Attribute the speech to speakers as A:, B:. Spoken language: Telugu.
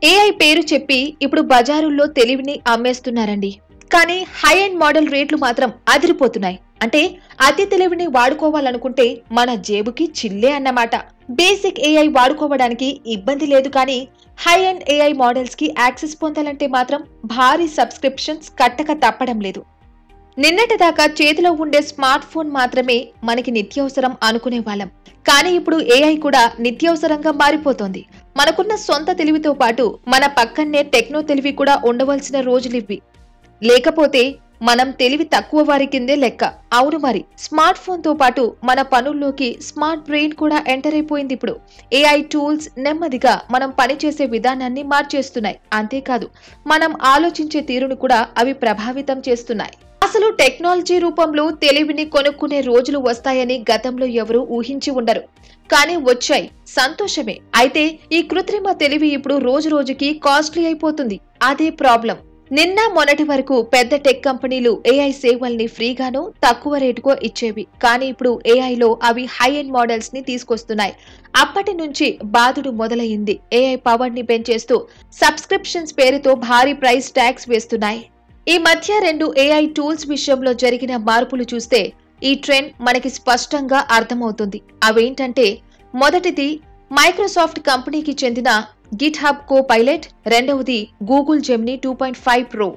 A: ఏఐ పేరు చెప్పి ఇప్పుడు బజారుల్లో తెలివిని అమ్మేస్తున్నారండి. కానీ హై ఎండ్ మోడల్ రేట్లు మాత్రం అదిరిపోతున్నాయి. అంటే అతి తెలివిని వాడుకోవాలనుకుంటే మన జేబుకి చిల్లే అన్నమాట. బేసిక్ ఏఐ వాడుకోవడానికి ఇబ్బంది లేదు, కానీ హై ఎండ్ ఏఐ మోడల్స్ కి యాక్సెస్ పొందాలంటే మాత్రం భారీ సబ్స్క్రిప్షన్స్ కట్టక తప్పడం లేదు. నిన్నటిదాకా చేతిలో ఉండే స్మార్ట్ ఫోన్ మాత్రమే మనకి నిత్యావసరం అనుకునే వాళ్ళం. కానీ ఇప్పుడు ఏఐ కూడా నిత్యావసరంగా మారిపోతోంది. మనకున్న సొంత తెలివితో పాటు మన పక్కనే టెక్నో తెలివి కూడా ఉండవలసిన రోజులివి. లేకపోతే మనం తెలివి తక్కువ వారి కిందే లెక్క. అవును మరి, స్మార్ట్ ఫోన్ తో పాటు మన పనుల్లోకి స్మార్ట్ బ్రెయిన్ కూడా ఎంటర్ అయిపోయింది. ఇప్పుడు ఏఐ టూల్స్ నెమ్మదిగా మనం పనిచేసే విధానాన్ని మార్చేస్తున్నాయి. అంతేకాదు, మనం ఆలోచించే తీరును కూడా అవి ప్రభావితం చేస్తున్నాయి. అసలు టెక్నాలజీ రూపంలో తెలివిని కొనుక్కునే రోజులు వస్తాయని గతంలో ఎవరూ ఊహించి ఉండరు. కానీ వచ్చాయి, సంతోషమే. అయితే ఈ కృత్రిమ తెలివి ఇప్పుడు రోజు రోజుకి కాస్ట్లీ అయిపోతుంది. అదే ప్రాబ్లం. నిన్న మొన్నటి వరకు పెద్ద టెక్ కంపెనీలు ఏఐ సేవల్ని ఫ్రీగానో తక్కువ రేటుకో ఇచ్చేవి. కానీ ఇప్పుడు ఏఐలో అవి హై ఎండ్ మోడల్స్ ని తీసుకొస్తున్నాయి. అప్పటి నుంచి బాధుడు మొదలయ్యింది. ఏఐ పవర్ ని పెంచేస్తూ సబ్స్క్రిప్షన్స్ పేరుతో భారీ ప్రైస్ ట్యాగ్స్ వేస్తున్నాయి. ఈ మధ్య రెండు ఏఐ టూల్స్ విషయంలో జరిగిన మార్పులు చూస్తే ఈ ట్రెండ్ మనకి స్పష్టంగా అర్థమవుతుంది. అవేంటంటే, మొదటిది మైక్రోసాఫ్ట్ కంపెనీకి చెందిన గిట్ హబ్ కో పైలట్, రెండవది గూగుల్ జెమినీ 2.5 ప్రో.